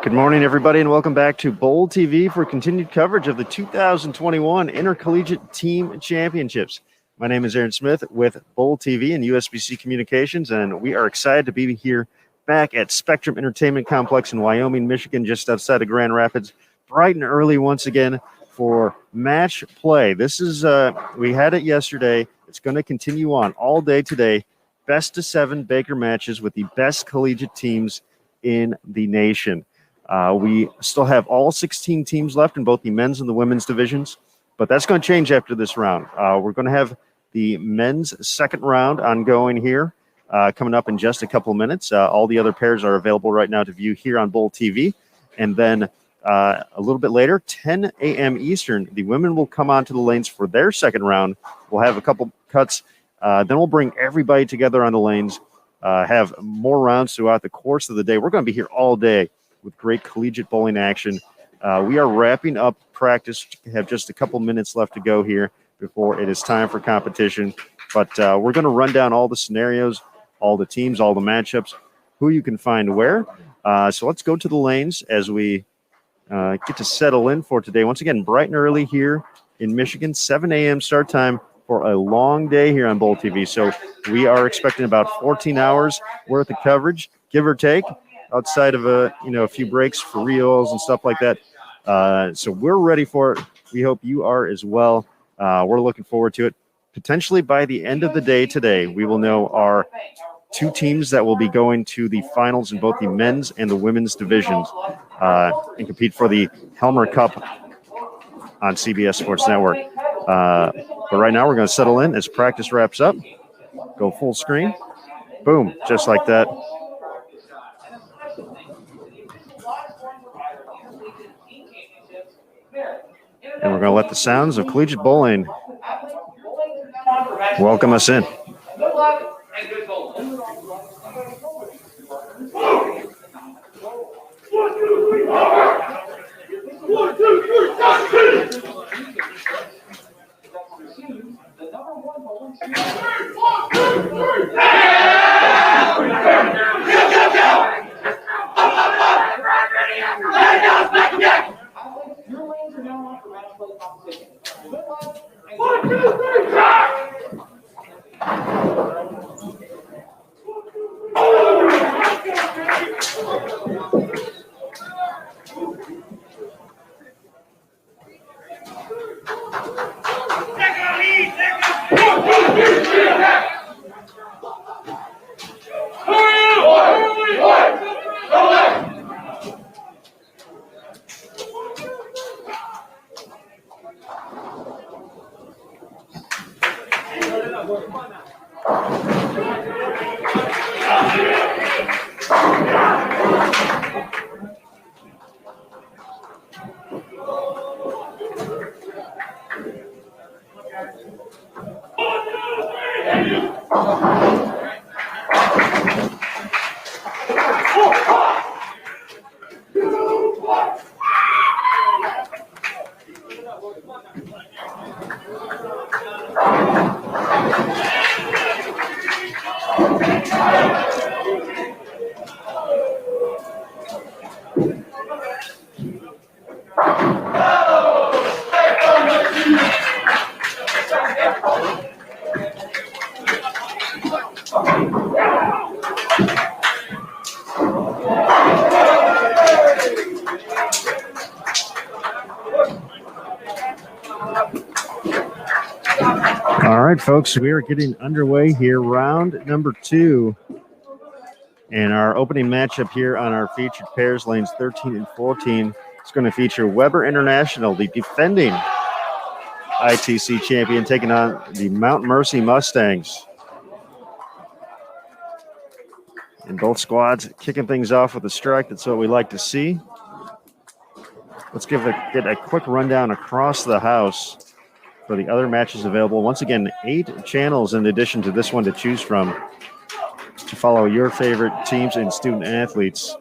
Good morning, everybody, and welcome back to Bowl TV for continued coverage of the 2021 Intercollegiate Team Championships. My name is Aaron Smith with Bowl TV and USBC Communications, and we are excited to be here back at Spectrum Entertainment Complex in Wyoming, Michigan, just outside of Grand Rapids, bright and early once again for match play. This is, we had it yesterday. It's going to continue on all day today. Best of 7 Baker matches with the best collegiate teams in the nation. We still have all 16 teams left in both the men's and the women's divisions, but that's going to change after this round. We're going to have the men's second round ongoing here coming up in just a couple of minutes. All the other pairs are available right now to view here on Bowl TV. And then a little bit later, 10 a.m. Eastern, the women will come onto the lanes for their second round. We'll have a couple cuts. Then we'll bring everybody together on the lanes, have more rounds throughout the course of the day. We're going to be here all day with great collegiate bowling action. We are wrapping up practice. We have just a couple minutes left to go here before it is time for competition. But we're going to run down all the scenarios, all the teams, all the matchups, who you can find where. So let's go to the lanes as we get to settle in for today. Once again, bright and early here in Michigan, 7 a.m. start time for a long day here on Bowl TV. So we are expecting about 14 hours worth of coverage, give or take, outside of a few breaks for reels and stuff like that. So we're ready for it. We hope you are as well. We're looking forward to it. Potentially by the end of the day today, we will know our 2 teams that will be going to the finals in both the men's and the women's divisions and compete for the Helmer Cup on CBS Sports Network. But right now we're going to settle in as practice wraps up. Go full screen. Boom, just like that. And we're going to let the sounds of collegiate bowling welcome us in. Good luck and good bowling. 1, 2, 3, 1, 2, 3, Your lanes are now on for match play competition. Good luck and 1, 2, 3, start! All right, folks, we are getting underway here, round number 2. And our opening matchup here on our featured pairs, lanes 13 and 14, is going to feature Weber International, the defending ITC champion, taking on the Mount Mercy Mustangs. And both squads kicking things off with a strike. That's what we like to see. Let's get a quick rundown across the house for the other matches available. Once again, 8 channels in addition to this one to choose from to follow your favorite teams and student athletes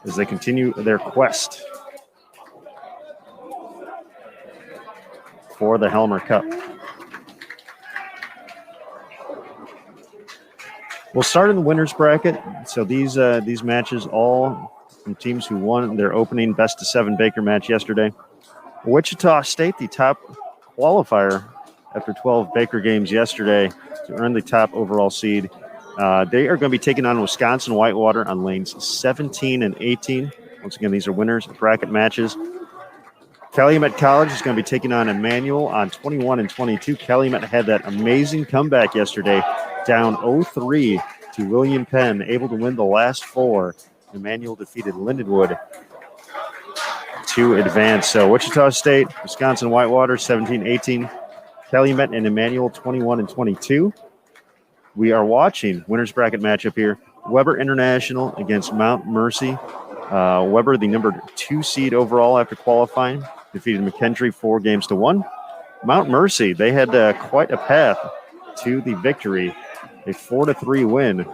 as they continue their quest. for the Helmer Cup. We'll start in the winners bracket. So these matches all from teams who won their opening best-of-7 Baker match yesterday. Wichita State, the top qualifier after 12 Baker games yesterday to earn the top overall seed. They are going to be taking on Wisconsin Whitewater on lanes 17 and 18. Once again, these are winners bracket matches. Calumet College is going to be taking on Emmanuel on 21 and 22. Calumet had that amazing comeback yesterday, down 0-3 to William Penn, able to win the last 4. Emmanuel defeated Lindenwood to advance. So Wichita State, Wisconsin Whitewater 17-18. Calumet and Emmanuel 21 and 22. We are watching winners bracket matchup here. Weber International against Mount Mercy. Weber, the number 2 seed overall after qualifying, defeated McKendree 4-1. Mount Mercy, they had quite a path to the victory. A 4-3 win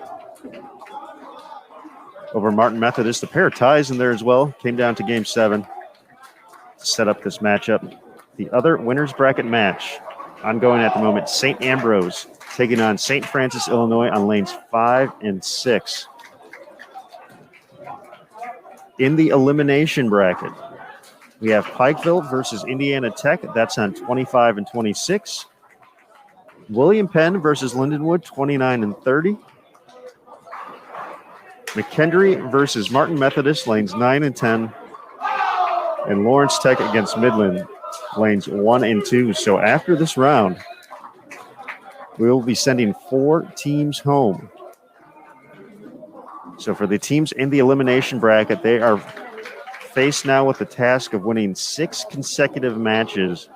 over Martin Methodist. The pair of ties in there as well. Came down to game 7 to set up this matchup. The other winners bracket match ongoing at the moment. St. Ambrose taking on St. Francis, Illinois on lanes 5 and 6. In the elimination bracket, we have Pikeville versus Indiana Tech. That's on 25 and 26. William Penn versus Lindenwood, 29 and 30. McKendree versus Martin Methodist, lanes 9 and 10. And Lawrence Tech against Midland, lanes 1 and 2. So after this round, we will be sending 4 teams home. So for the teams in the elimination bracket, they are faced now with the task of winning 6 consecutive matches,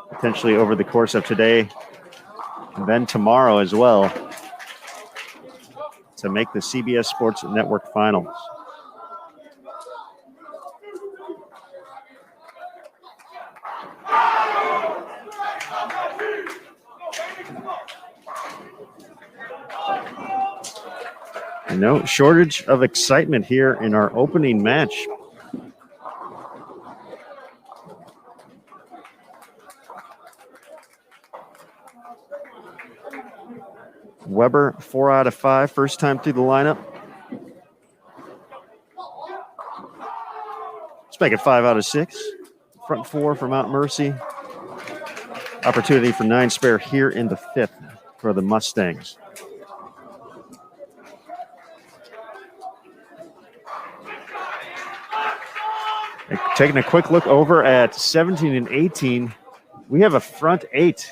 potentially over the course of today and then tomorrow as well, to make the CBS Sports Network finals. No shortage of excitement here in our opening match. Weber, 4 out of 5, first time through the lineup. Let's make it 5 out of 6. Front 4 for Mount Mercy. Opportunity for 9 spare here in the 5th for the Mustangs. Taking a quick look over at 17 and 18, we have a front 8.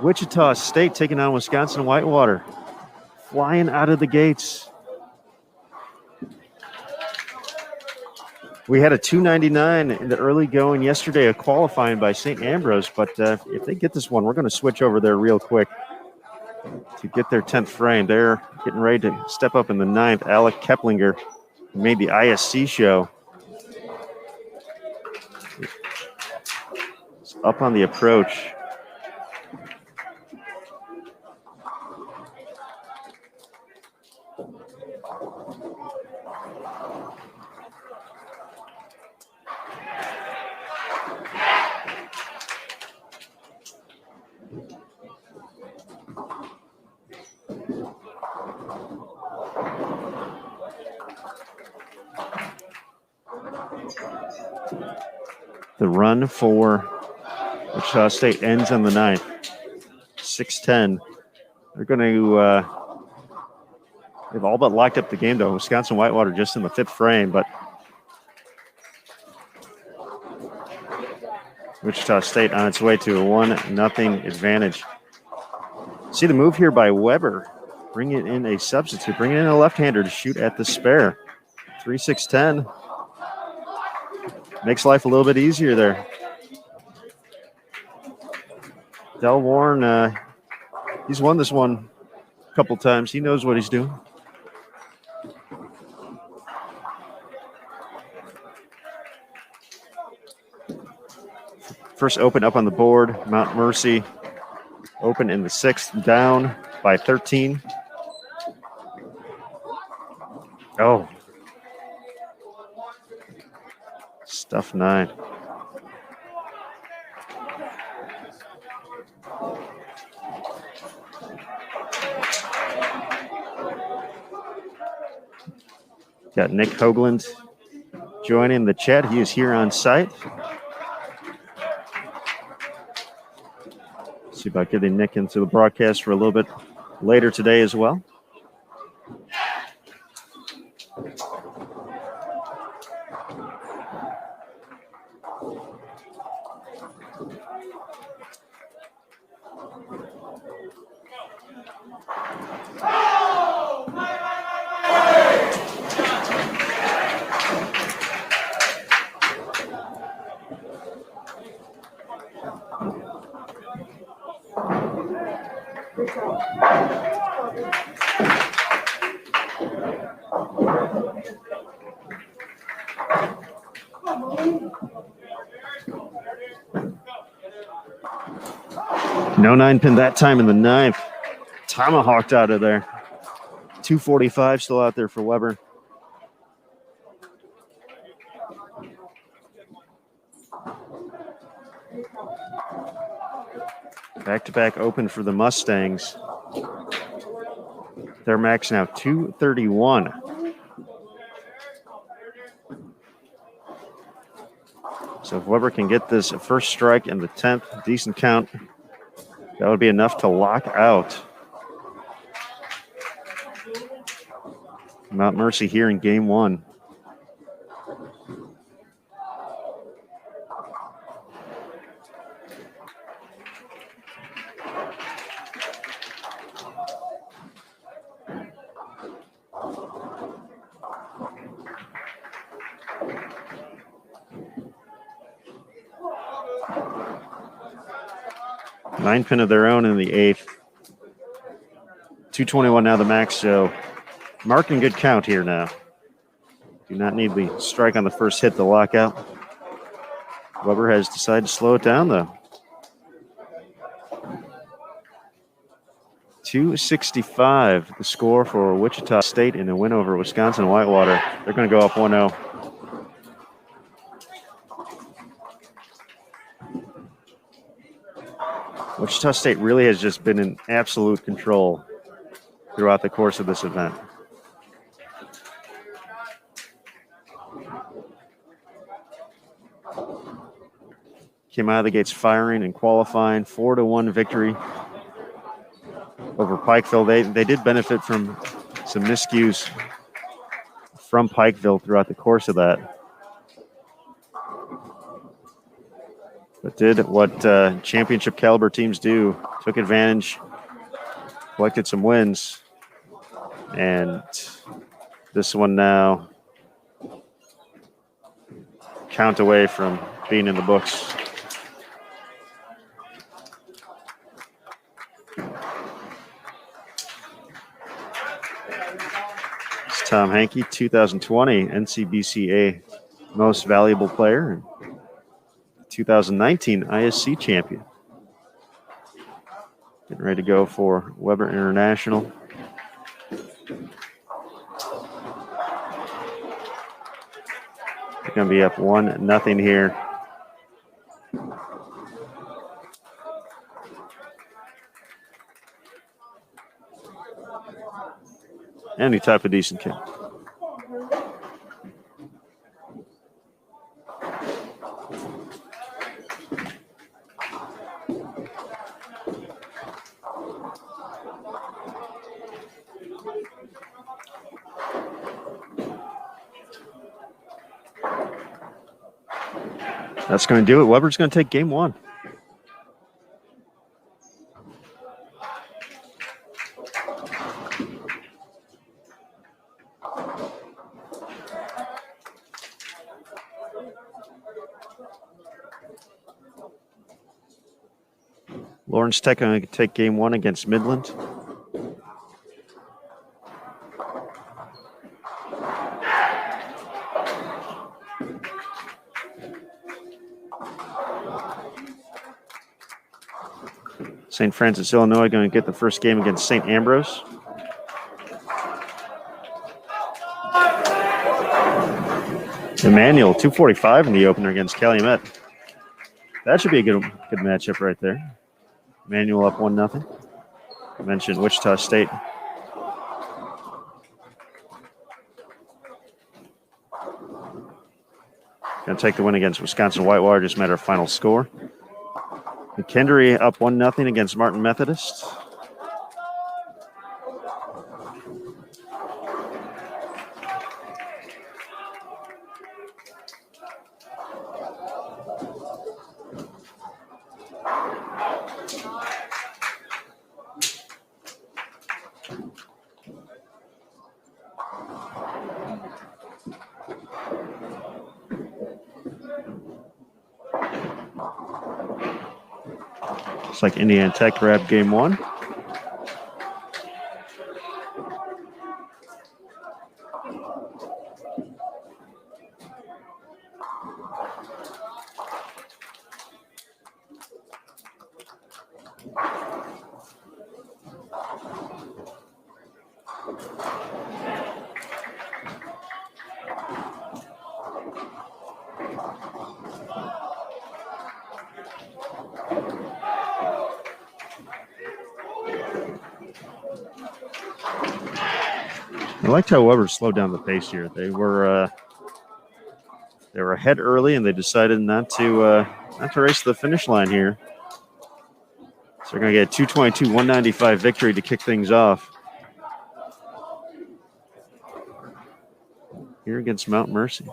Wichita State taking on Wisconsin Whitewater. Flying out of the gates. We had a 299 in the early going yesterday, a qualifying by St. Ambrose, but if they get this one, we're going to switch over there real quick to get their 10th frame. They're getting ready to step up in the 9th. Alec Keplinger made the ISC show. It's up on the approach. The run for Wichita State ends on the 9th. 6-10. They're going to they've all but locked up the game, though. Wisconsin Whitewater just in the 5th frame, but Wichita State on its way to a 1-0 advantage. See the move here by Weber. Bringing in a substitute, bringing in a left-hander to shoot at the spare. 3-6-10. Makes life a little bit easier there. Del Warren, he's won this one a couple times. He knows what he's doing. First open up on the board. Mount Mercy open in the 6th, down by 13. Oh. Stuff 9. Got Nick Hoagland joining the chat. He is here on site. See about getting Nick into the broadcast for a little bit later today as well. No 9-pin that time in the ninth. Tomahawked out of there. 245 still out there for Weber. Back-to-back open for the Mustangs. Their max now 231. So if Weber can get this first strike in the 10th, decent count, that would be enough to lock out Mount Mercy here in game one. Nine pin of their own in the 8th. 221 now the max, so marking good count here now. Do not need the strike on the first hit to lock out. Weber has decided to slow it down though. 265 the score for Wichita State in a win over Wisconsin Whitewater. They're going to go up 1-0. Wichita State really has just been in absolute control throughout the course of this event. Came out of the gates firing and qualifying, 4-1 victory over Pikeville. They did benefit from some miscues from Pikeville throughout the course of that. But did what championship caliber teams do, took advantage, collected some wins, and this one now count away from being in the books. It's Tom Hankey, 2020 NCBCA Most Valuable Player. 2019 ISC champion. Getting ready to go for Weber International. They're going to be up 1-0 here. Any type of decent count. That's going to do it. Weber's going to take game one. Lawrence Tech going to take game one against Midland. St. Francis, Illinois going to get the first game against St. Ambrose. Emmanuel, 245 in the opener against Calumet. That should be a good matchup right there. Emmanuel up 1-0. I mentioned Wichita State. Going to take the win against Wisconsin Whitewater, just a matter of final score. McKendree up 1-0 against Martin Methodist. Looks like Indiana Tech grabbed game one. I liked how Weber slowed down the pace here. They were ahead early, and they decided not to race to the finish line here. So they're going to get a 222-195 victory to kick things off here against Mount Mercy.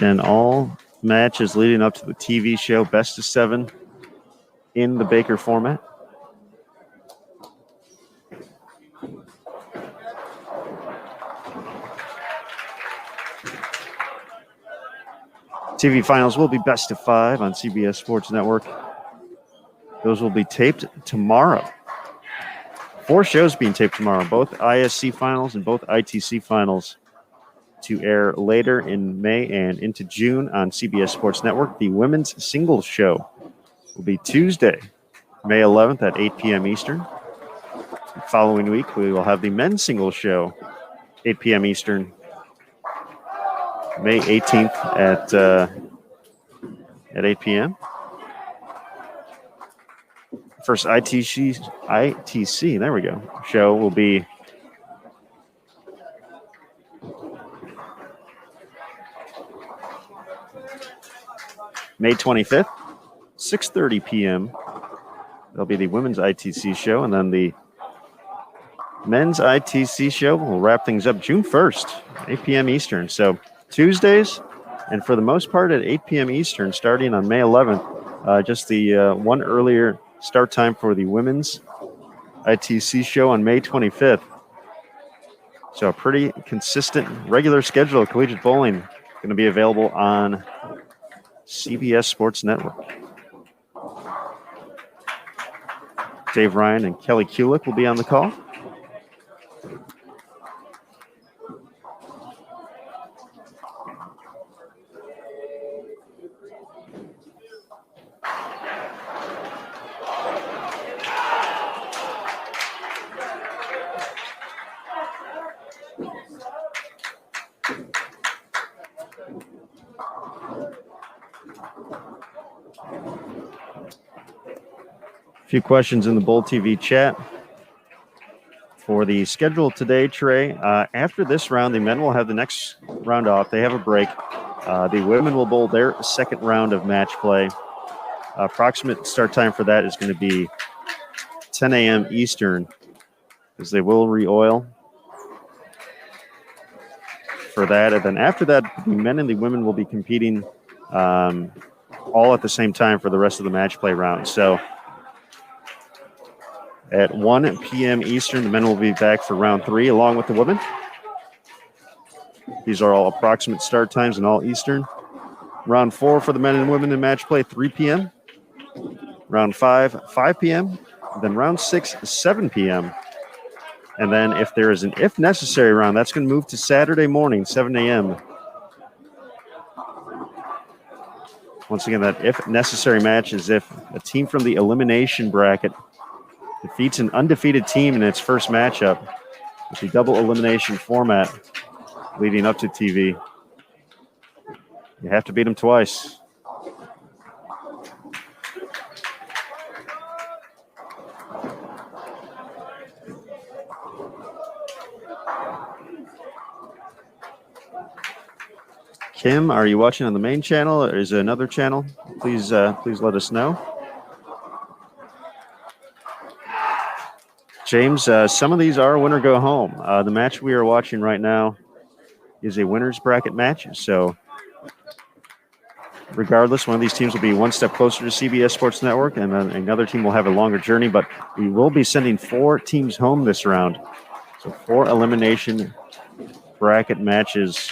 And all matches leading up to the TV show Best of 7 in the Baker format. TV finals will be Best of 5 on CBS Sports Network. Those will be taped tomorrow. 4 shows being taped tomorrow, both ISC finals and both ITC finals, to air later in May and into June on CBS Sports Network. The women's singles show will be Tuesday, May 11th at 8 p.m. Eastern. The following week, we will have the men's singles show, 8 p.m. Eastern, May 18th at 8 p.m. First ITC, there we go, show will be May 25th, 6:30 p.m. There'll be the women's ITC show, and then the men's ITC show will wrap things up June 1st, 8 p.m. Eastern. So Tuesdays, and for the most part at 8 p.m. Eastern, starting on May 11th, just the one earlier start time for the women's ITC show on May 25th. So a pretty consistent, regular schedule of collegiate bowling going to be available on CBS Sports Network. Dave Ryan and Kelly Kulick will be on the call. Few questions in the Bowl TV chat. For the schedule today, Trey, after this round, the men will have the next round off. They have a break. The women will bowl their second round of match play. Approximate start time for that is going to be 10 a.m. Eastern, because they will re-oil for that. And then after that, the men and the women will be competing all at the same time for the rest of the match play round. So at 1 p.m. Eastern, the men will be back for round 3 along with the women. These are all approximate start times and all Eastern. Round 4 for the men and women in match play, 3 p.m. Round 5, 5 p.m. Then round 6, 7 p.m. And then if there is an if necessary round, that's going to move to Saturday morning, 7 a.m. Once again, that if necessary match is if a team from the elimination bracket defeats an undefeated team in its first matchup with the double elimination format leading up to TV. You have to beat them twice. Kim, are you watching on the main channel or is it another channel? Please let us know. James, some of these are winner go home. The match we are watching right now is a winner's bracket match. So regardless, one of these teams will be one step closer to CBS Sports Network, and then another team will have a longer journey. But we will be sending 4 teams home this round. So 4 elimination bracket matches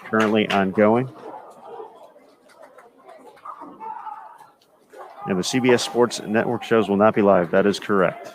currently ongoing. And the CBS Sports Network shows will not be live. That is correct.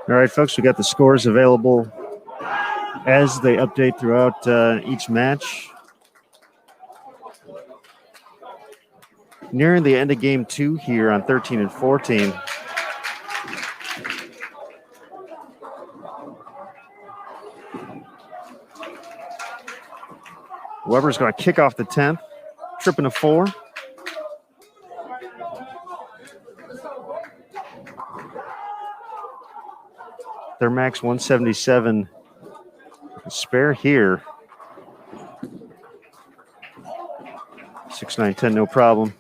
All right, folks, we got the scores available as they update throughout each match. Nearing the end of game 2 here on 13 and 14. Weber's going to kick off the 10th, tripping a 4. Their max 177 spare here. 6, 9, 10, no problem.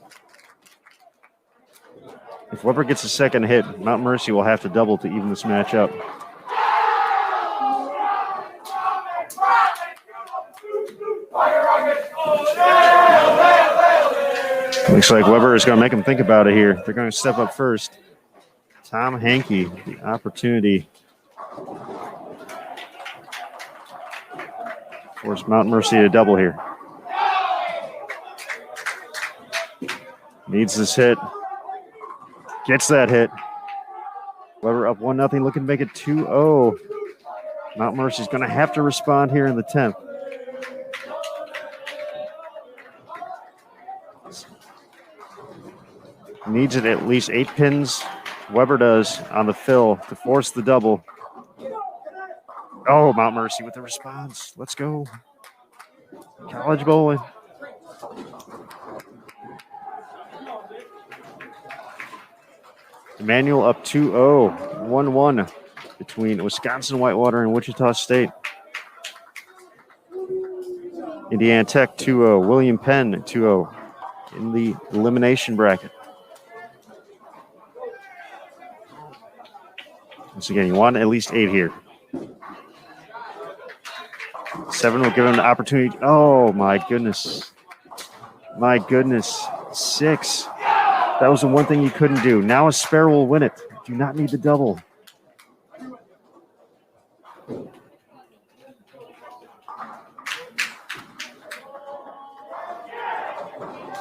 If Weber gets a second hit, Mount Mercy will have to double to even this match up. Looks like Weber is going to make them think about it here. They're going to step up first. Tom Hankey, the opportunity. Force Mount Mercy to double here. Needs this hit. Gets that hit. Weber up 1-0, looking to make it 2-0. Mount Mercy's going to have to respond here in the 10th. Needs it at least 8 pins. Weber does on the fill to force the double. Oh, Mount Mercy with the response. Let's go. College bowling. Emmanuel up 2-0, 1-1 between Wisconsin Whitewater and Wichita State. Indiana Tech 2-0, William Penn 2-0 in the elimination bracket. Once again, you want at least 8 here. 7 will give him the opportunity. Oh, my goodness. My goodness. 6. That was the one thing you couldn't do. Now a spare will win it. Do not need the double.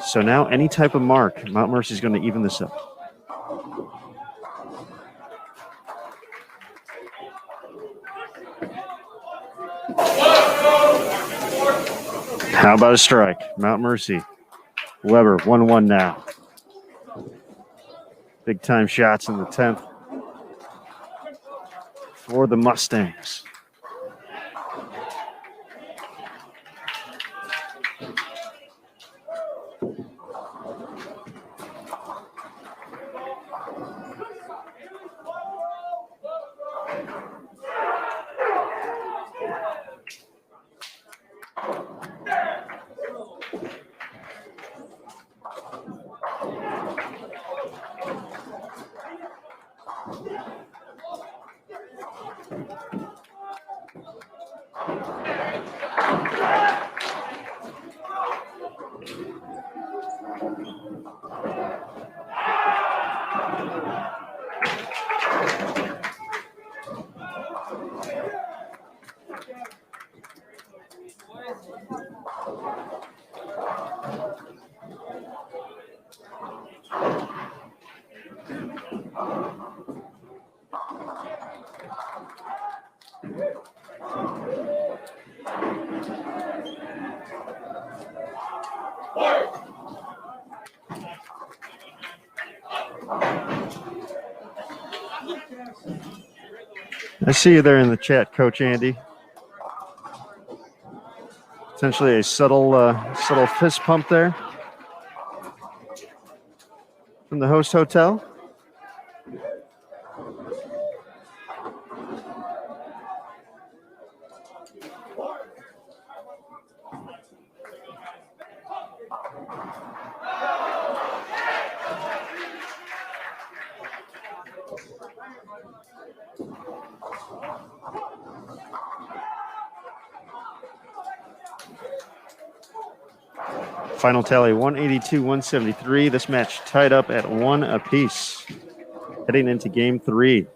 So now any type of mark, Mount Mercy is going to even this up. How about a strike? Mount Mercy. Weber, 1-1 now. Big time shots in the 10th for the Mustangs. I see you there in the chat, Coach Andy. Potentially a subtle fist pump there from the host hotel. Final tally 182-173. This match tied up at 1 apiece. Heading into game 3.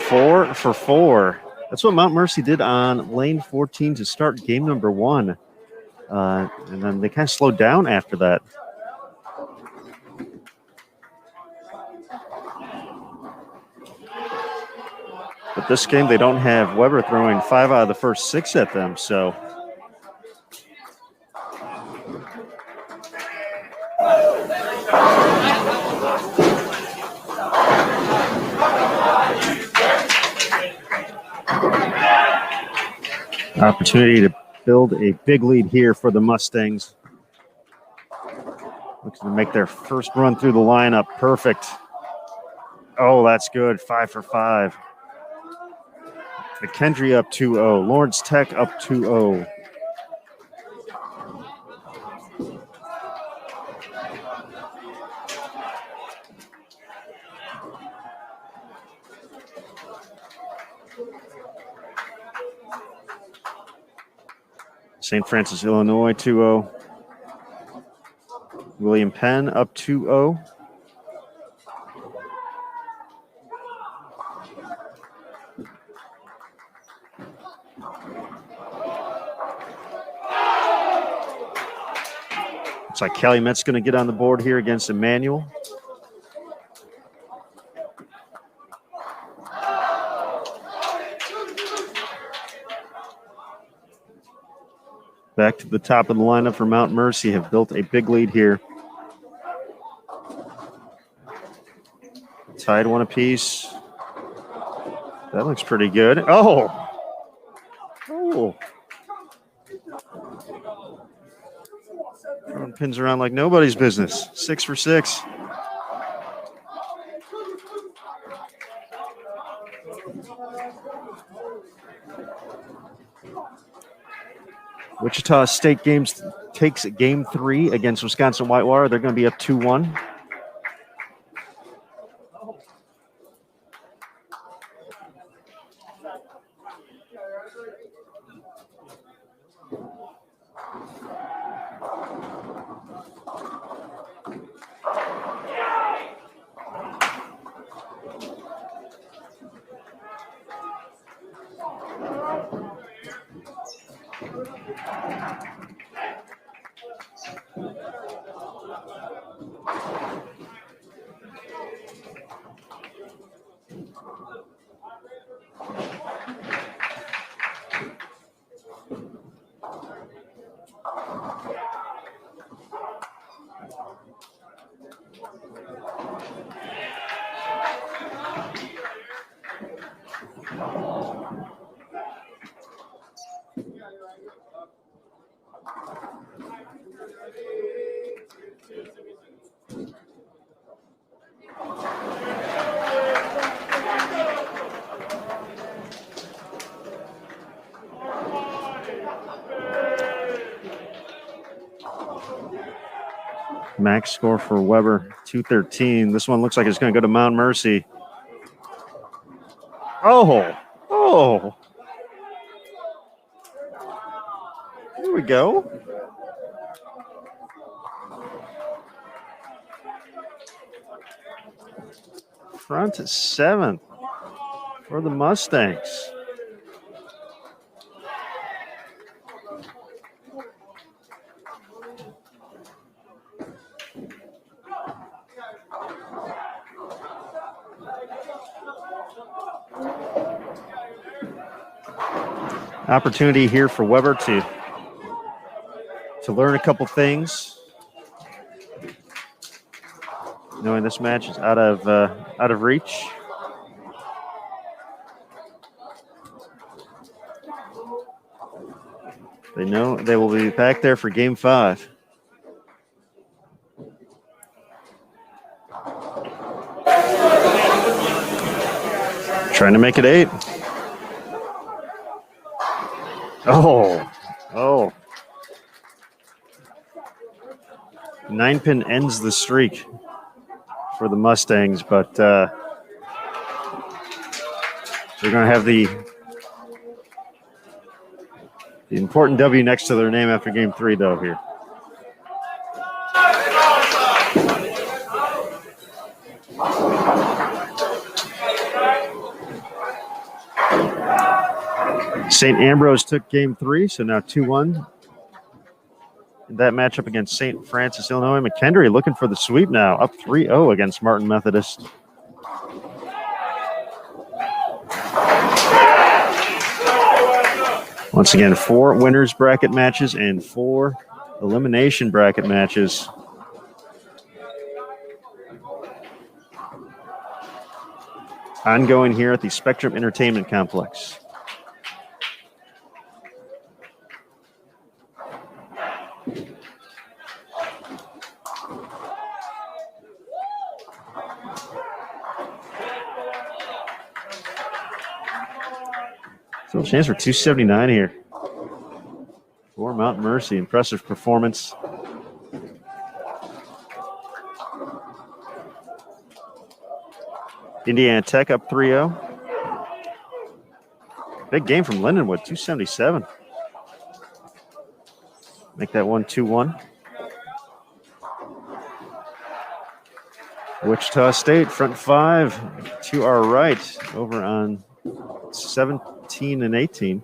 Four for four. That's what Mount Mercy did on lane 14 to start game number 1. And then they kind of slowed down after that. But this game, they don't have Weber throwing 5 out of the first 6 at them, so. Opportunity to build a big lead here for the Mustangs. Looks to make their first run through the lineup. Perfect. Oh, that's good. 5 for 5. McKendree up 2-0. Lawrence Tech up 2-0. St. Francis, Illinois 2-0. William Penn up 2-0. Looks like Calumet's going to get on the board here against Emmanuel. Back to the top of the lineup for Mount Mercy, have built a big lead here. Tied 1 apiece. That looks pretty good. Oh! Throwing pins around like nobody's business. 6 for 6. Wichita State Games takes game 3 against Wisconsin Whitewater. They're going to be up 2-1. Max score for Weber, 213. This one looks like it's going to go to Mount Mercy. Oh. Here we go. front 7 for the Mustangs. Opportunity here for Weber to learn a couple things, knowing this match is out of reach. They know they will be back there for Game 5. Trying to make it 8. Oh. 9-pin ends the streak for the Mustangs, but they're going to have the important W next to their name after Game 3, though, here. St. Ambrose took Game 3, so now 2-1. In that matchup against St. Francis, Illinois. McKendree looking for the sweep now, up 3-0 against Martin Methodist. Once again, 4 winners bracket matches and 4 elimination bracket matches. Ongoing here at the Spectrum Entertainment Complex. Still a chance for 279 here for Mount Mercy. Impressive performance. Indiana Tech up 3-0. Big game from Lindenwood, 277. Make that one 2-1. Wichita State front 5 to our right over on 17 and 18.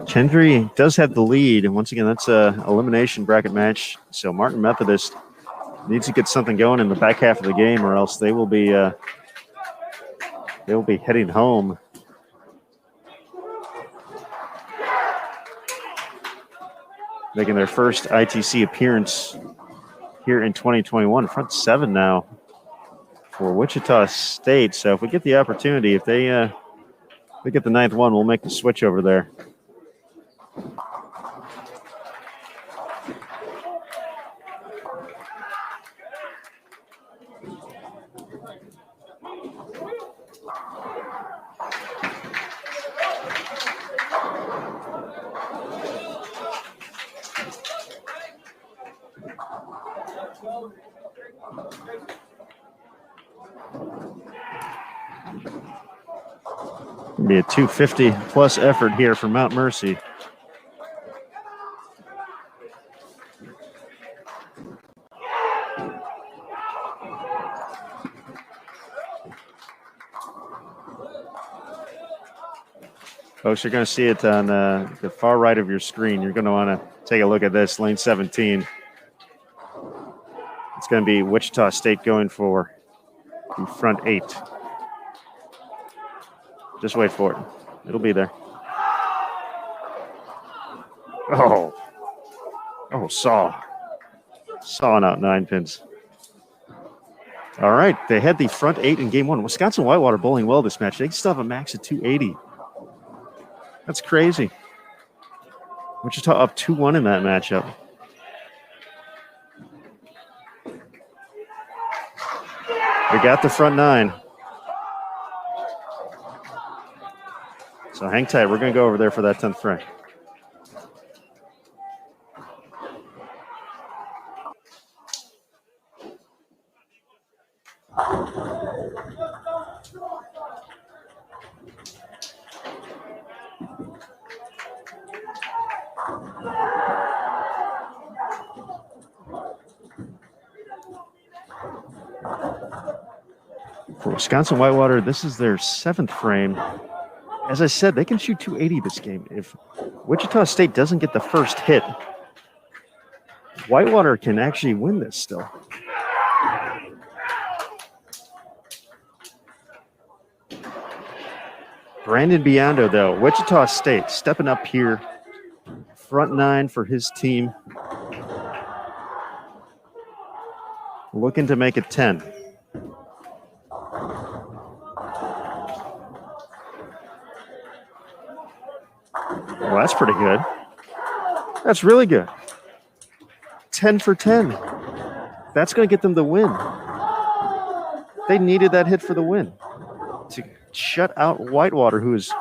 Kendry does have the lead, and once again, that's a elimination bracket match. So Martin Methodist needs to get something going in the back half of the game, or else they will be heading home. Making their first ITC appearance here in 2021. Front 7 now for Wichita State. So if we get the opportunity, if they get the 9th one, we'll make the switch over there. Be a 250-plus effort here for Mount Mercy. Folks, you're going to see it on the far right of your screen. You're going to want to take a look at this, lane 17. It's going to be Wichita State going for the front 8. Just wait for it. It'll be there. Oh, sawing out 9 pins. All right, they had the front 8 in game 1. Wisconsin Whitewater bowling well this match. They still have a max of 280. That's crazy. Wichita up 2-1 in that matchup. We got the front 9. So hang tight. We're going to go over there for that 10th frame. For Wisconsin Whitewater, this is their 7th frame. As I said, they can shoot 280 this game. If Wichita State doesn't get the first hit, Whitewater can actually win this still. Brandon Biondo, though, Wichita State stepping up here. Front 9 for his team. Looking to make it 10. Well, that's pretty good. That's really good. 10 for 10. That's going to get them the win. They needed that hit for the win to shut out Whitewater, who is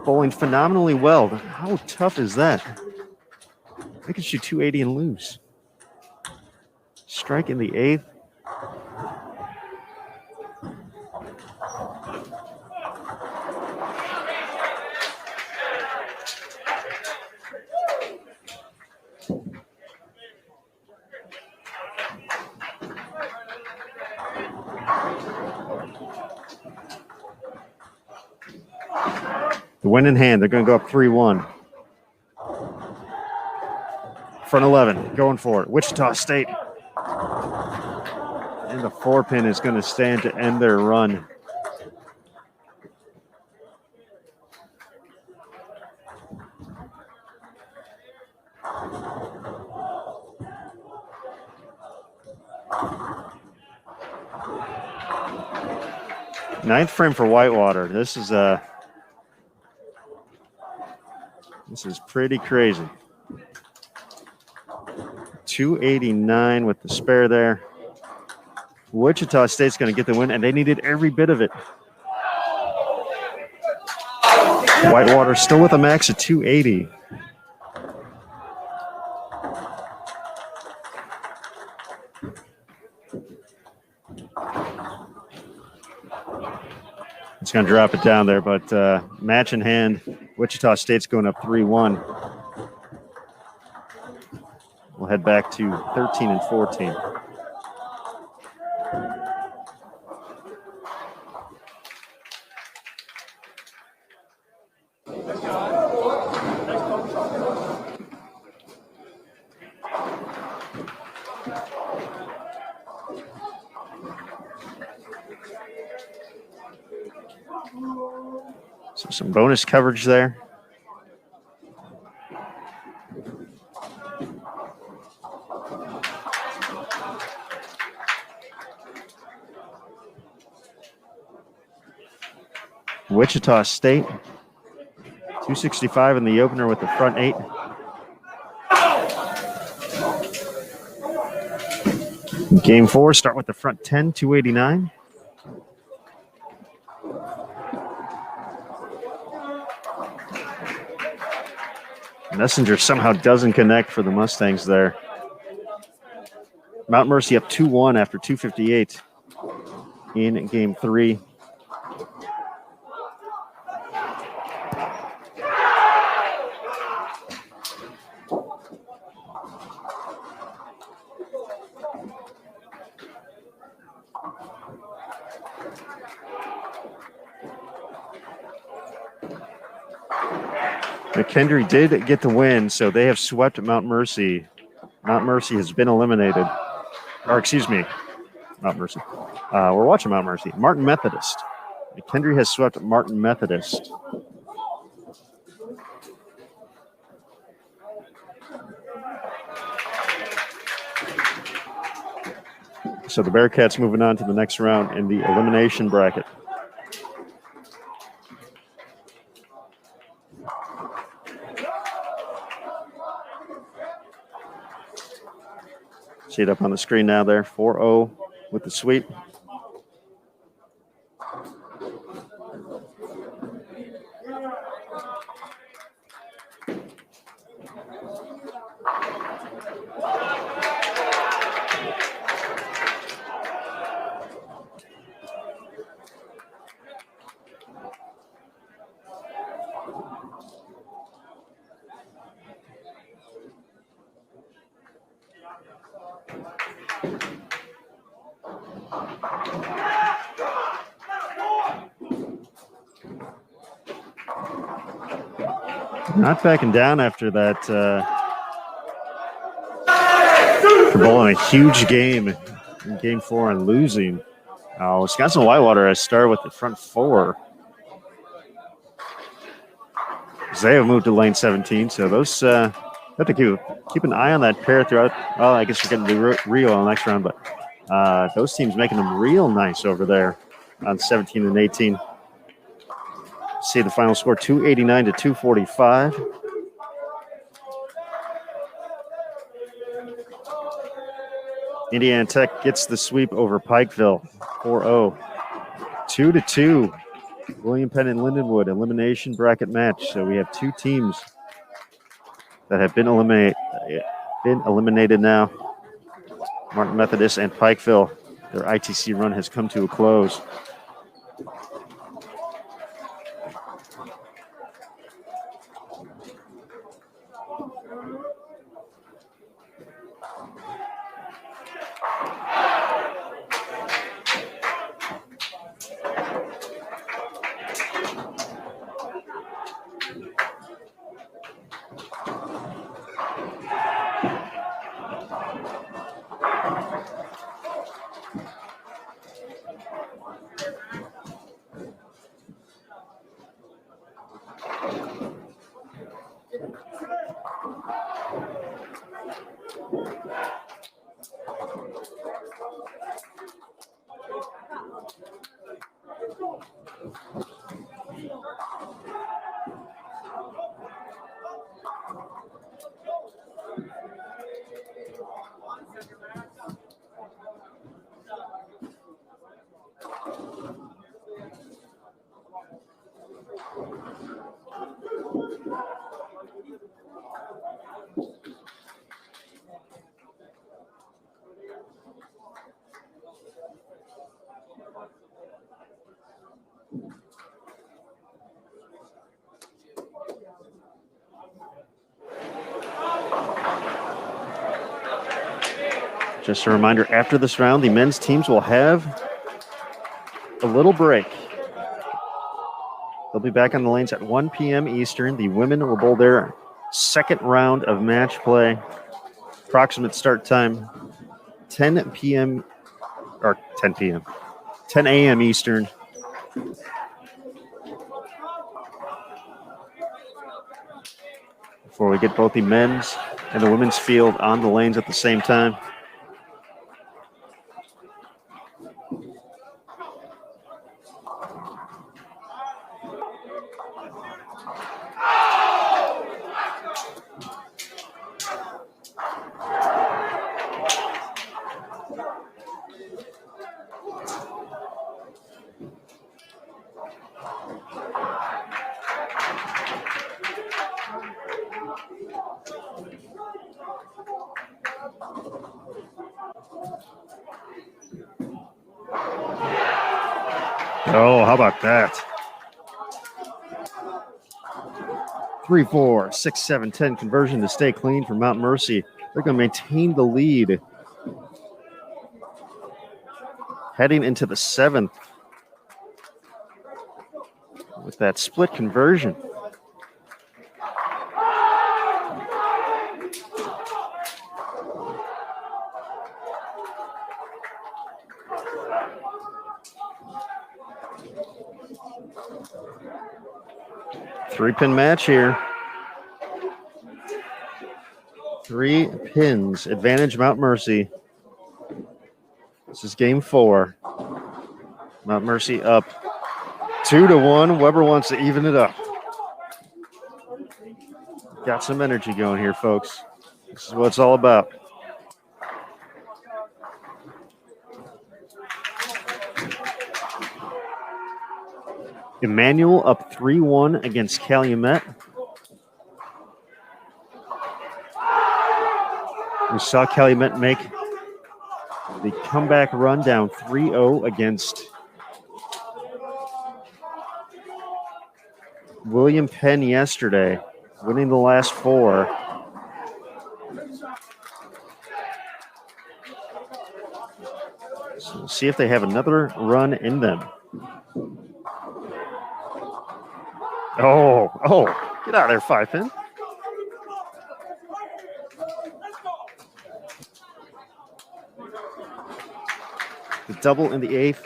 bowling phenomenally well. How tough is that? They can shoot 280 and lose. Strike in the 8th. The win in hand, they're going to go up 3-1. Front 11, going for it. Wichita State. And the 4-pin is going to stand to end their run. Ninth frame for Whitewater. This is pretty crazy. 289 with the spare there. Wichita State's going to get the win, and they needed every bit of it. Whitewater still with a max of 280. It's going to drop it down there, but match in hand. Wichita State's going up 3-1. We'll head back to 13 and 14. So some bonus coverage there. Wichita State, 265 in the opener with the front 8. Game 4, start with the front 10, 289. Messenger somehow doesn't connect for the Mustangs there. Mount Mercy up 2-1 after 258 in Game 3. McKendree did get the win, so they have swept Mount Mercy. Mount Mercy has been eliminated. Or excuse me, Mount Mercy. We're watching Mount Mercy. Martin Methodist. McKendree has swept Martin Methodist. So the Bearcats moving on to the next round in the elimination bracket. See it up on the screen now there, 4-0 with the sweep. Not backing down after that. For bowling a huge game in Game 4 and losing. Wisconsin-Whitewater has started with the front four. They have moved to lane 17, so those have to keep an eye on that pair throughout. Well, I guess we're getting to Rio on the next round, but those teams making them real nice over there on 17 and 18. See the final score, 289 to 245. Indiana Tech gets the sweep over Pikeville, 4-0. 2-2. William Penn and Lindenwood, elimination bracket match. So we have two teams that have been eliminated now. Martin Methodist and Pikeville. Their ITC run has come to a close. Just a reminder, after this round, the men's teams will have a little break. They'll be back on the lanes at 1 p.m. Eastern. The women will bowl their second round of match play. Approximate start time, 10 a.m. Eastern. Before we get both the men's and the women's field on the lanes at the same time. Oh, how about that? 3, 4, 6, 7, 10 conversion to stay clean for Mount Mercy. They're going to maintain the lead. Heading into the 7th with that split conversion. Three-pin match here. 3 pins. Advantage Mount Mercy. This is game 4. Mount Mercy up 2-1. Weber wants to even it up. Got some energy going here, folks. This is what it's all about. Emmanuel up 3-1 against Calumet. We saw Calumet make the comeback run down 3-0 against William Penn yesterday, winning the last 4. So we'll see if they have another run in them. Oh, get out of there, 5-pin. The double in the 8th.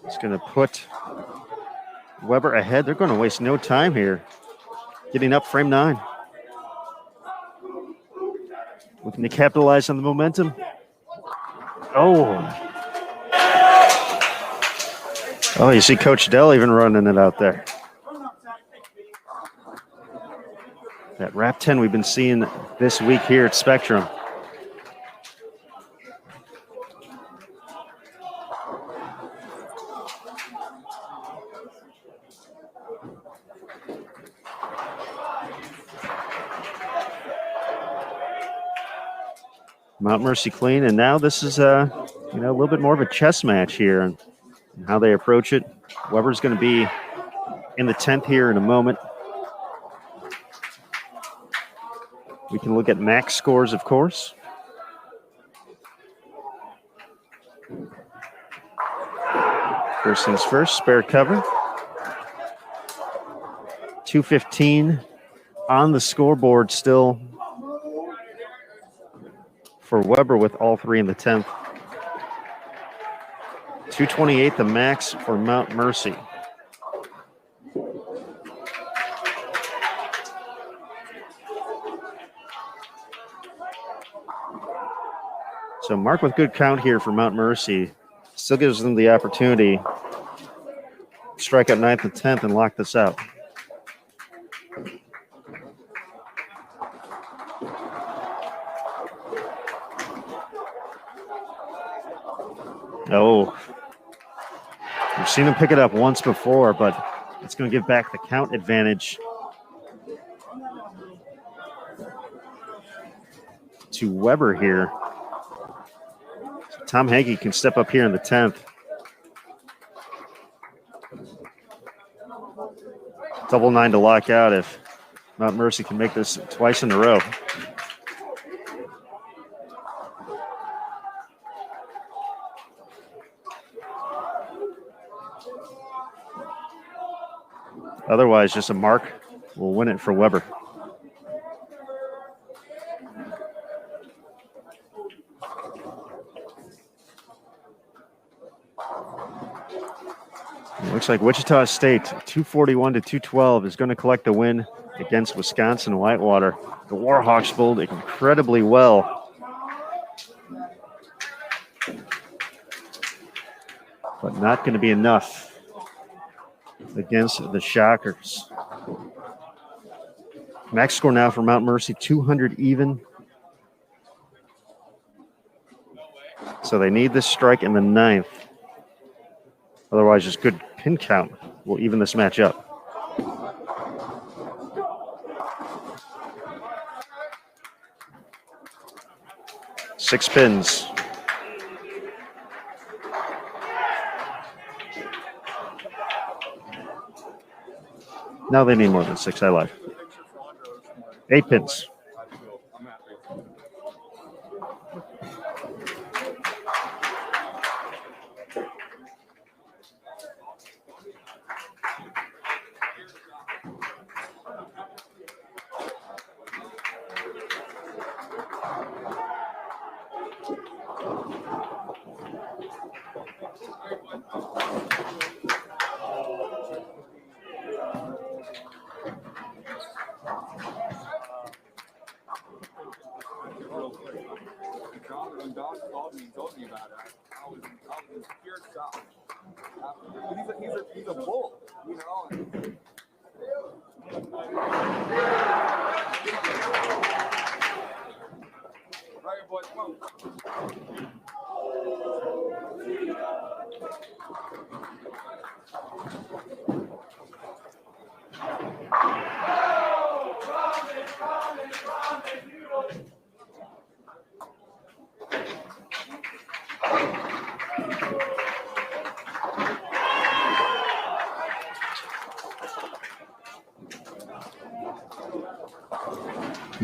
It's going to put Weber ahead. They're going to waste no time here. Getting up frame 9. Looking to capitalize on the momentum. Oh, you see Coach Dell even running it out there. That wrap 10 we've been seeing this week here at Spectrum. Mount Mercy clean, and now this is a little bit more of a chess match here and how they approach it. Weber's going to be in the 10th here in a moment. We can look at max scores, of course. First things first, spare cover. 215 on the scoreboard still for Weber with all 3 in the 10th. 228 the max for Mount Mercy. So Mark with good count here for Mount Mercy. Still gives them the opportunity to strike out 9th and 10th and lock this out. Oh, we've seen him pick it up once before, but it's going to give back the count advantage to Weber here. So Tom Hagee can step up here in the 10th. Double 9 to lock out if Mount Mercy can make this twice in a row. Otherwise, just a mark will win it for Weber. It looks like Wichita State, 241 to 212, is going to collect a win against Wisconsin Whitewater. The Warhawks bowled incredibly well, but not going to be enough against the Shockers. Max score now for Mount Mercy, 200 even. So they need this strike in the 9th. Otherwise, just good pin count will even this match up. Six pins. No, they need more than 6. I lied. 8 pins. He's a bull, you know. Right, boy, come on.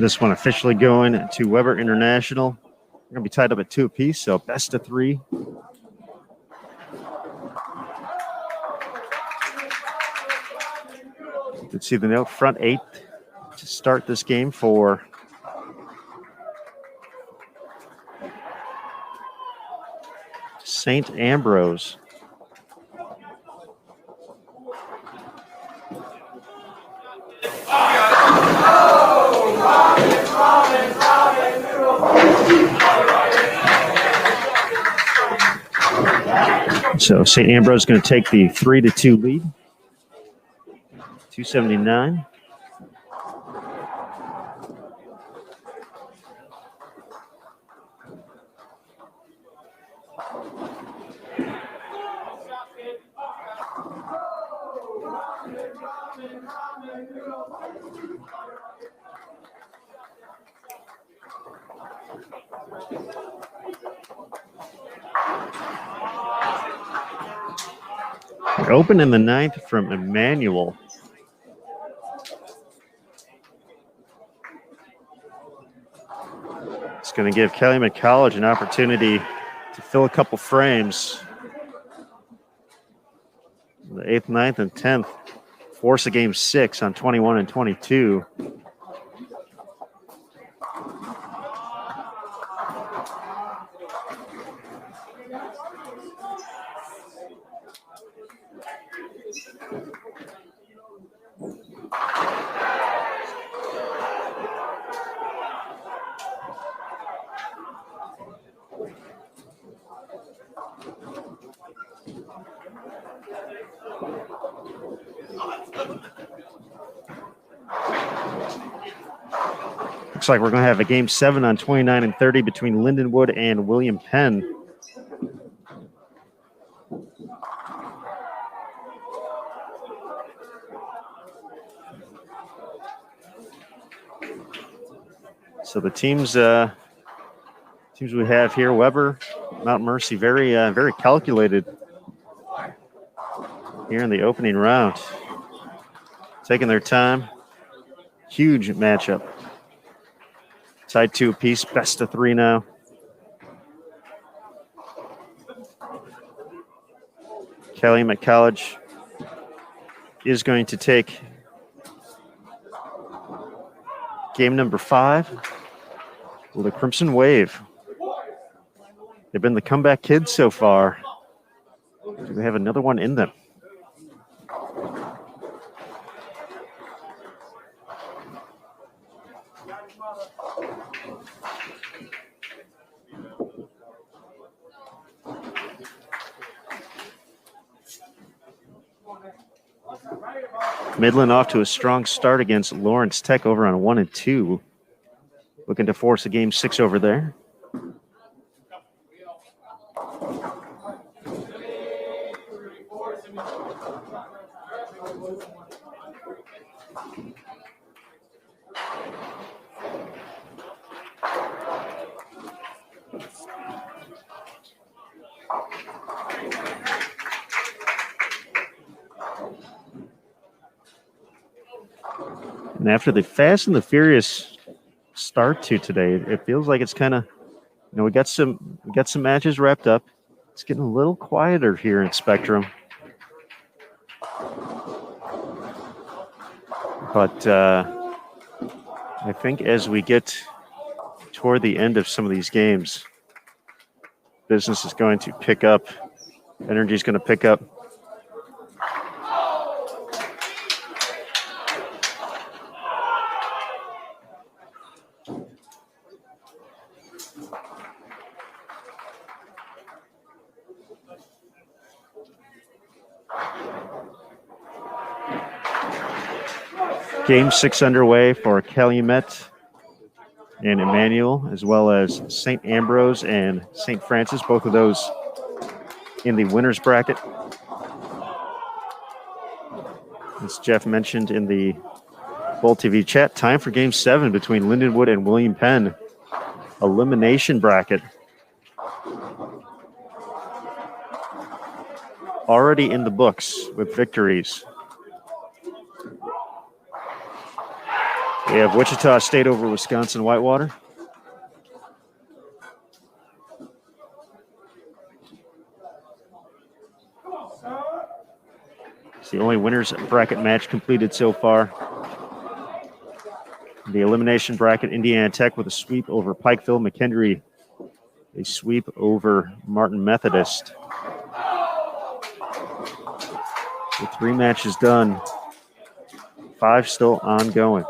This one officially going to Weber International. We're going to be tied up at 2 apiece, so best of 3. You can see the note front 8 to start this game for St. Ambrose. So St. Ambrose is going to take the 3-2 lead. 279. Open in the 9th from Emmanuel. It's going to give Calumet College an opportunity to fill a couple frames. The 8th, 9th, and 10th force a game 6 on 21 and 22. Looks like we're going to have a game 7 on 29 and 30 between Lindenwood and William Penn. So the teams we have here: Weber, Mount Mercy, very calculated here in the opening round, taking their time. Huge matchup. Tied 2 apiece, best of 3 now. Calumet College is going to take game number 5 with the Crimson Wave. They've been the comeback kids so far. Do they have another one in them? Midland off to a strong start against Lawrence Tech over on 1 and 2. Looking to force a game 6 over there. And after the fast and the furious start to today, it feels like it's kind of, we got some matches wrapped up. It's getting a little quieter here in Spectrum. But I think as we get toward the end of some of these games, business is going to pick up. Energy is going to pick up. Game 6 underway for Calumet and Emmanuel, as well as St. Ambrose and St. Francis, both of those in the winner's bracket. As Jeff mentioned in the Bowl TV chat, time for game 7 between Lindenwood and William Penn. Elimination bracket. Already in the books with victories. We have Wichita State over Wisconsin Whitewater. It's the only winners bracket match completed so far. The elimination bracket, Indiana Tech with a sweep over Pikeville. McKendree, a sweep over Martin Methodist. With 3 matches done, 5 still ongoing.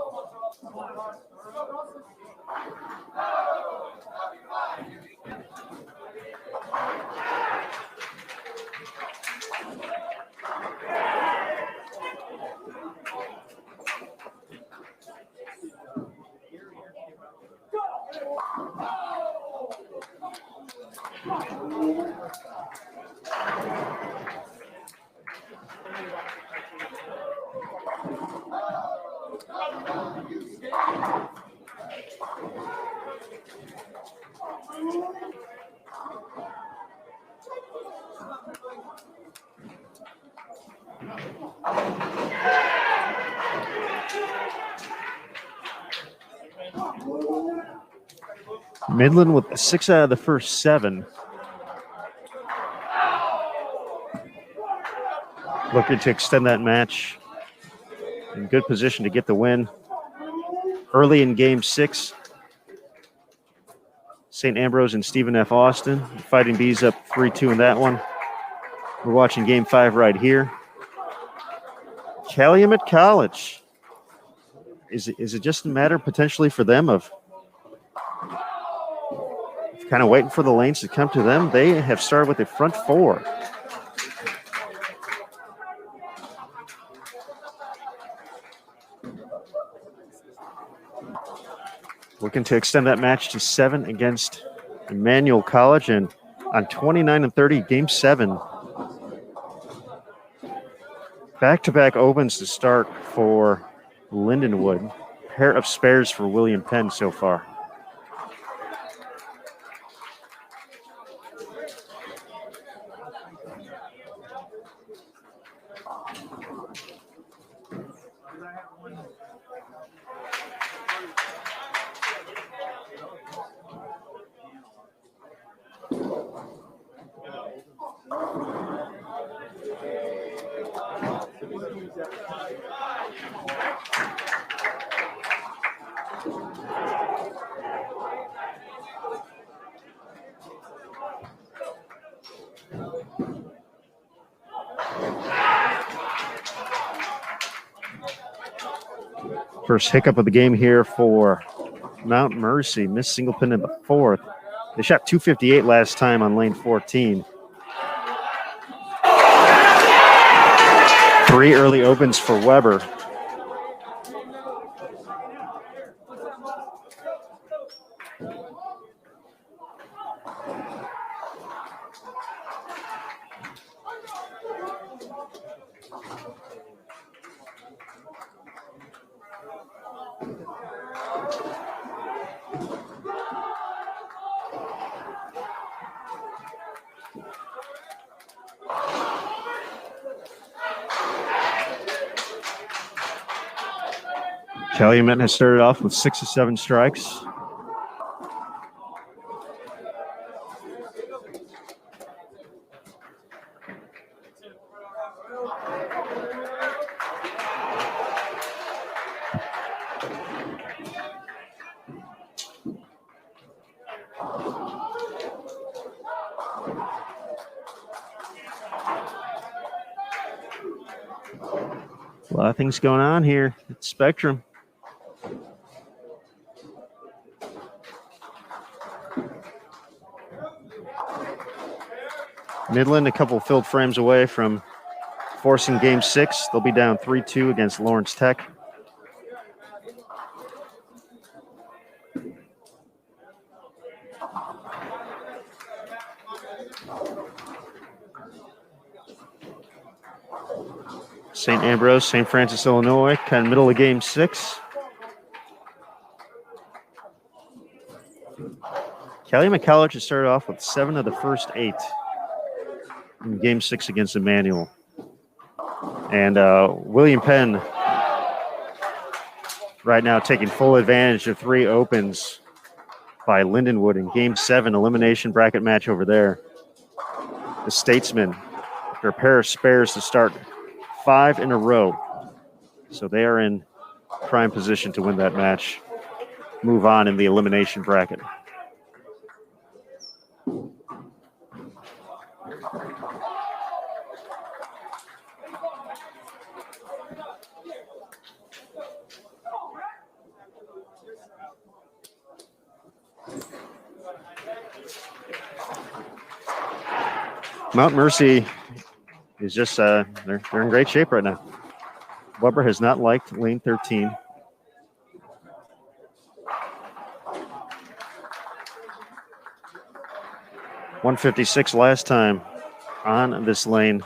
Midland with 6 out of the first 7. Looking to extend that match. In good position to get the win. Early in game 6, St. Ambrose and Stephen F. Austin. Fighting Bees up 3-2 in that one. We're watching game 5 right here. Calumet College. Is it just a matter potentially for them of kind of waiting for the lanes to come to them? They have started with a front 4. Looking to extend that match to 7 against Emmanuel College, and on 29-30, game 7. Back-to-back opens to start for Lindenwood. Pair of spares for William Penn so far. First hiccup of the game here for Mount Mercy. Missed single pin in the 4th. They shot 258 last time on lane 14. 3 early opens for Weber. Calumet has started off with 6 of 7 strikes. A lot of things going on here at Spectrum. Midland a couple filled frames away from forcing game 6. They'll be down 3-2 against Lawrence Tech. St. Ambrose, St. Francis, Illinois, kind of middle of game 6. Calumet College has started off with 7 of the first 8 in game 6 against Emmanuel. And William Penn right now taking full advantage of 3 opens by Lindenwood in Game 7 elimination bracket match over there. The Statesmen, after a pair of spares to start 5 in a row. So they are in prime position to win that match, move on in the elimination bracket. Mount Mercy is just, they're in great shape right now. Weber has not liked lane 13. .156 last time on this lane.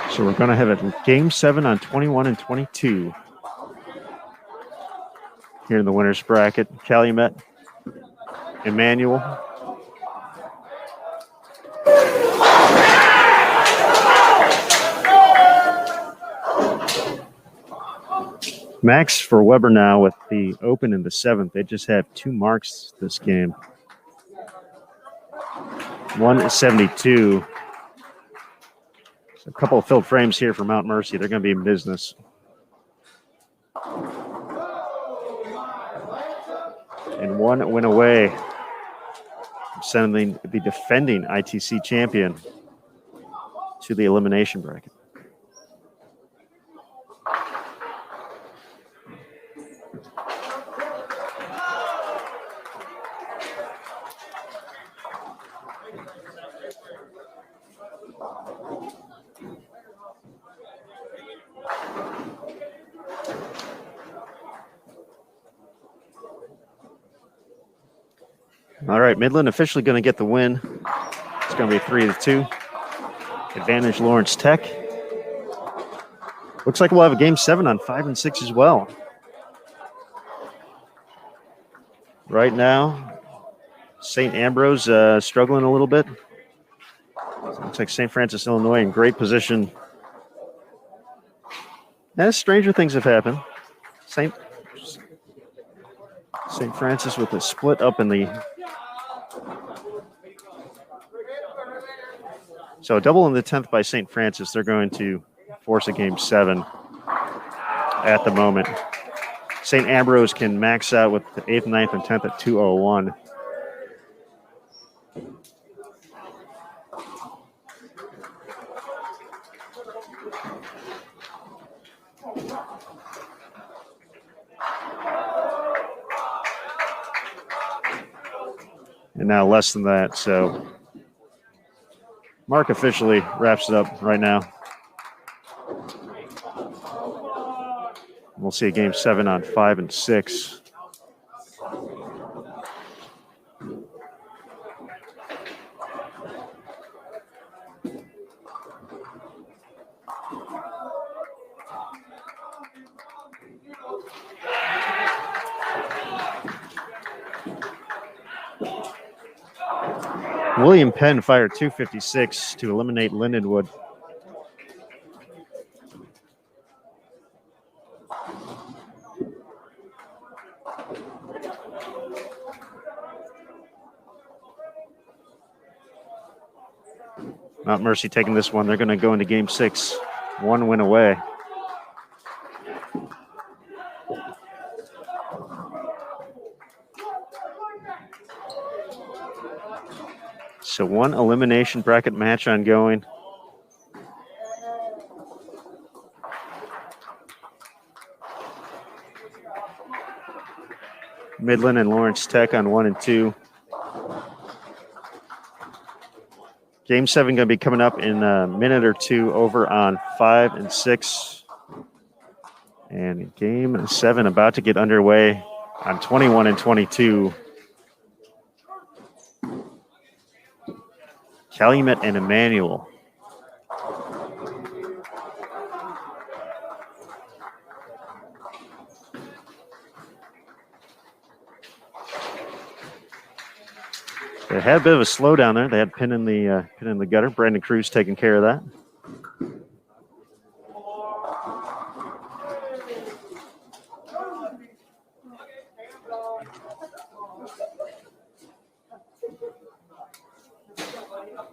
So we're going to have a Game 7 on 21 and 22. Here in the winner's bracket, Calumet, Emmanuel. Max for Weber now with the open in the 7th. They just have 2 marks this game. 172. A couple of filled frames here for Mount Mercy. They're going to be in business. And 1 win away from sending the defending ITC champion to the elimination bracket. All right, Midland officially going to get the win. It's going to be 3-2. Advantage Lawrence Tech. Looks like we'll have a Game 7 on 5 and 6 as well. Right now, St. Ambrose struggling a little bit. Looks like St. Francis, Illinois in great position. As stranger things have happened. St. Francis with a split up in the... So a double in the 10th by St. Francis. They're going to force a Game 7 at the moment. St. Ambrose can max out with the 8th, 9th, and 10th at 2:01. And now less than that, so Mark officially wraps it up right now. We'll see a Game 7 on 5 and 6. William Penn fired .256 to eliminate Lindenwood. Mount Mercy taking this one. They're going to go into Game 6, 1 win away. So 1 elimination bracket match ongoing. Midland and Lawrence Tech on 1 and 2. Game 7 going to be coming up in a minute or two over on 5 and 6. And game 7 about to get underway on 21 and 22. Calumet and Emmanuel. They had a bit of a slowdown there. They had pin in the gutter. Brandon Cruz taking care of that.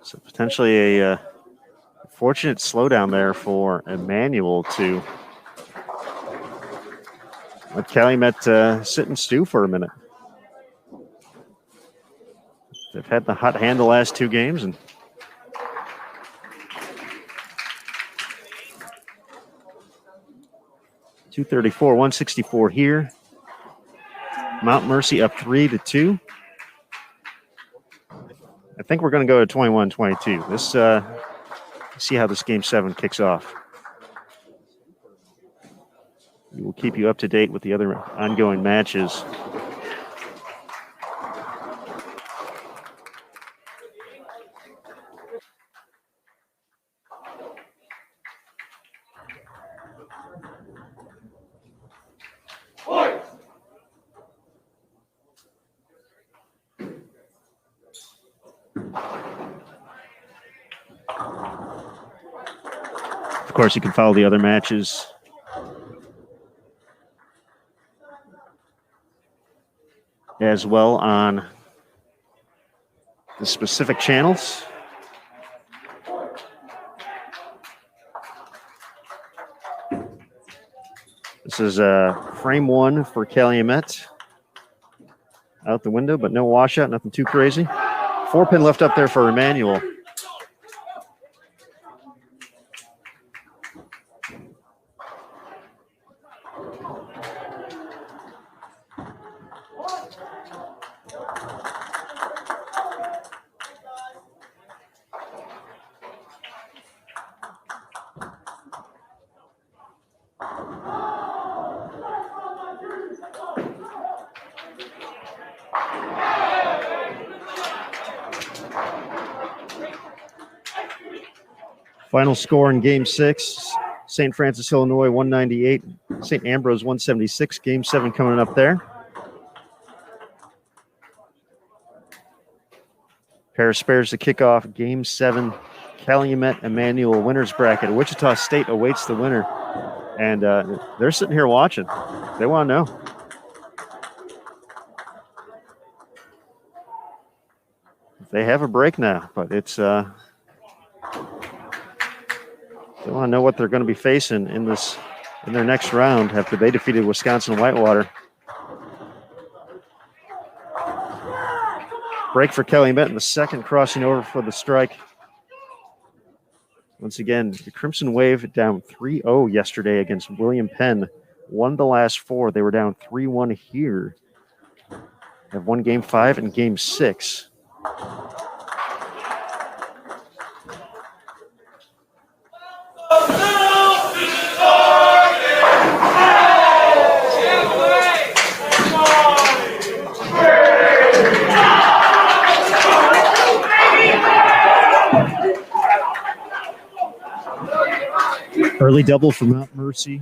So potentially a fortunate slowdown there for Emmanuel to let Calumet sit and stew for a minute. They've had the hot hand the last 2 games, and .234, 164 here. Mount Mercy up 3-2. I think we're going to go to 21-22. This see how this game 7 kicks off. We will keep you up to date with the other ongoing matches. Of course, you can follow the other matches as well on the specific channels. This is frame 1 for Calumet. Out the window, but no washout, nothing too crazy. 4-pin left up there for Emmanuel. Final score in Game 6, St. Francis, Illinois, 198. St. Ambrose, 176. Game 7 coming up there. Pair of spares to kick off Game 7. Calumet Emmanuel winners bracket. Wichita State awaits the winner. And they're sitting here watching. They want to know. They have a break now, but it's they want to know what they're going to be facing in their next round after they defeated Wisconsin Whitewater. Break for Calumet in the second, crossing over for the strike. Once again, the Crimson Wave down 3-0 yesterday against William Penn. Won the last 4. They were down 3-1 here. Have won Game 5 and Game 6. Early double for Mount Mercy.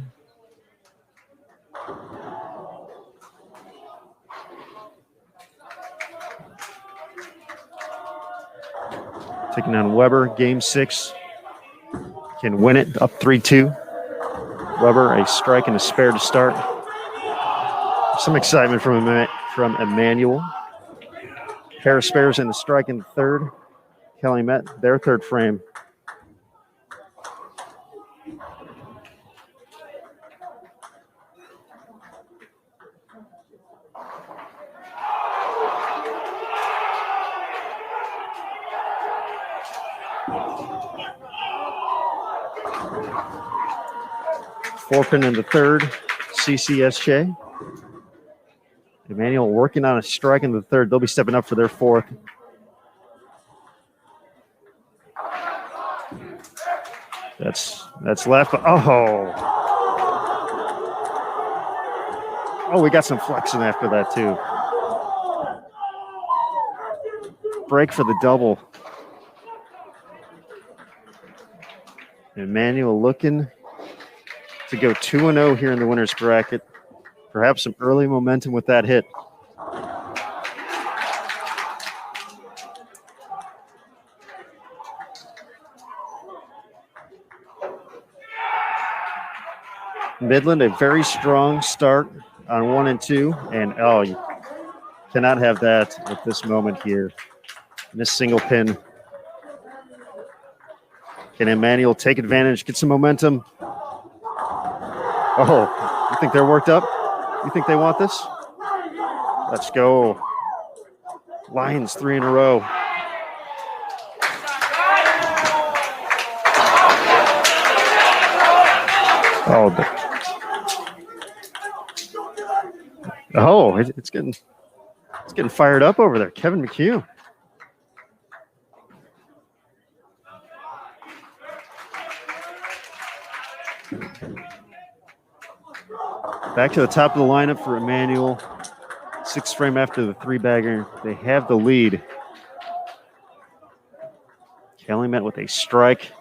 Taking on Weber, Game 6. Can win it, up 3-2. Weber, a strike and a spare to start. Some excitement from Emmanuel. Pair of spares and a strike in the third. Calumet, their third frame. Four-pin in the third, CCSJ. Emmanuel working on a strike in the third. They'll be stepping up for their fourth. That's left. Oh. Oh, we got some flexing after that, too. Break for the double. Emmanuel looking to go 2-0 here in the winner's bracket. Perhaps some early momentum with that hit. Midland, a very strong start on 1 and 2. And oh, you cannot have that at this moment here. Miss single pin. Can Emmanuel take advantage, get some momentum? Oh, you think they're worked up? You think they want this? Let's go. Lions 3 in a row. Oh, it's getting fired up over there. Kevin McHugh. Back to the top of the lineup for Emmanuel. 6th frame after the 3-bagger. They have the lead. Kelly met with a strike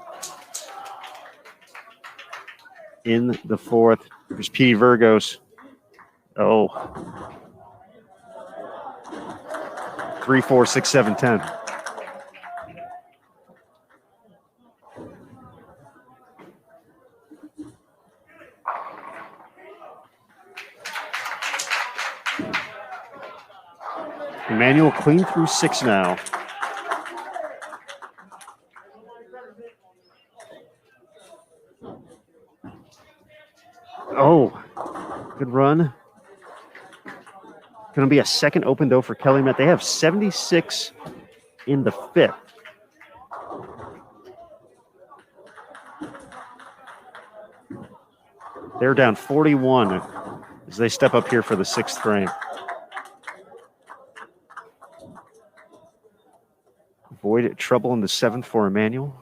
in the 4th. There's Petey Virgos. Oh. 3, 4, 6, 7, 10. Emmanuel clean through 6 now. Oh, good run. Going to be a second open, though, for Kelly Met. They have 76 in the 5th. They're down 41 as they step up here for the 6th frame. Avoid trouble in the 7th for Emmanuel.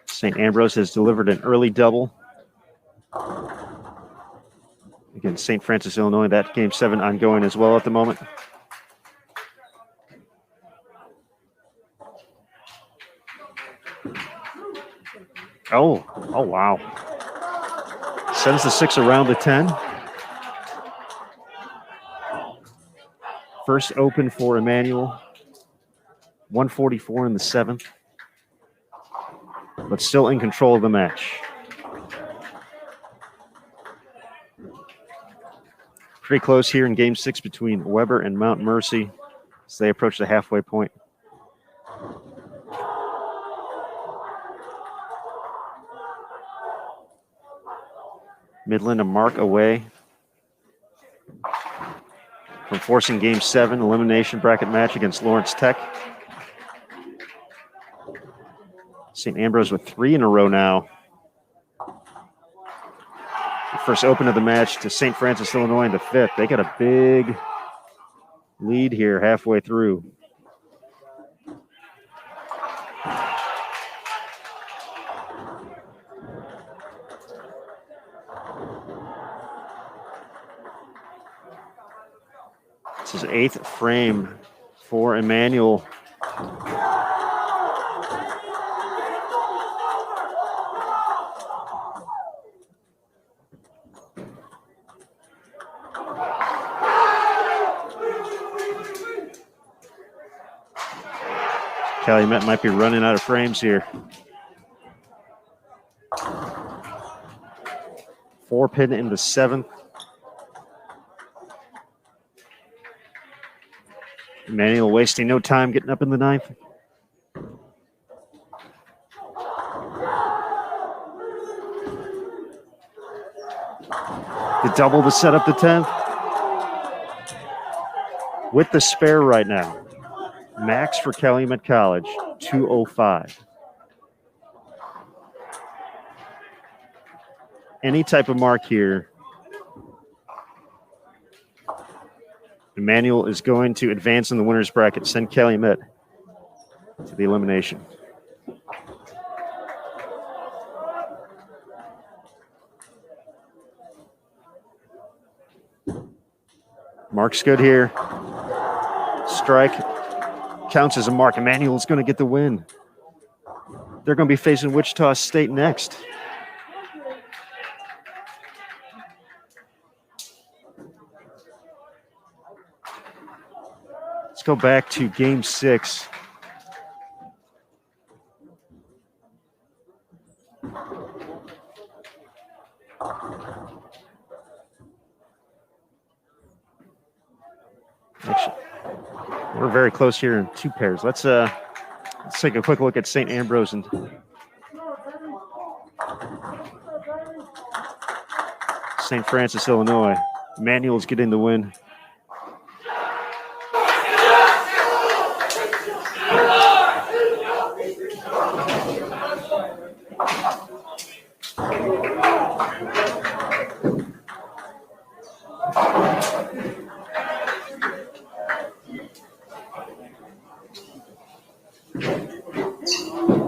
St. Ambrose has delivered an early double against St. Francis, Illinois. That game 7 ongoing as well at the moment. Oh, wow. Sends the 6 around the 10. First open for Emmanuel. 144 in the 7th. But still in control of the match. Pretty close here in game 6 between Weber and Mount Mercy as they approach the halfway point. Midland a mark away from forcing game 7 elimination bracket match against Lawrence Tech. St. Ambrose with 3 in a row now. The first open of the match to St. Francis, Illinois in the 5th. They got a big lead here halfway through. This is 8th frame for Emmanuel. Calumet might be running out of frames here. 4-pin in the 7th. Emmanuel wasting no time getting up in the 9th. The double to set up the 10th. With the spare right now. Max for Calumet College, 205. Any type of mark here. Emmanuel is going to advance in the winner's bracket, send Calumet to the elimination. Mark's good here. Strike counts as a mark. Emmanuel's going to get the win. They're going to be facing Wichita State next. Let's go back to game 6. Actually, we're very close here in 2 pairs. Let's take a quick look at St. Ambrose and St. Francis, Illinois. Emmanuel's getting the win.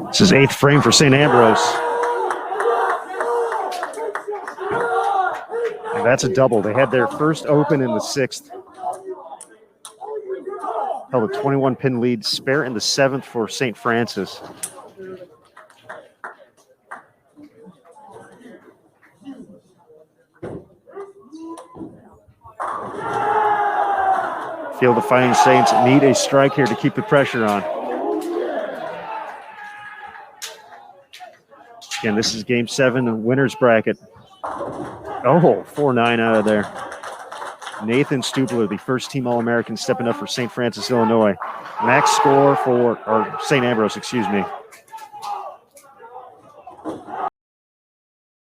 This is 8th frame for St. Ambrose. And that's a double. They had their first open in the 6th. Held a 21-pin lead, spare in the 7th for St. Francis. Field of Fighting Saints need a strike here to keep the pressure on. Again, this is game 7, winner's bracket. Oh, 4-9 out of there. Nathan Stupler, the first-team All-American, stepping up for St. Francis, Illinois. Max score for, or St. Ambrose, excuse me,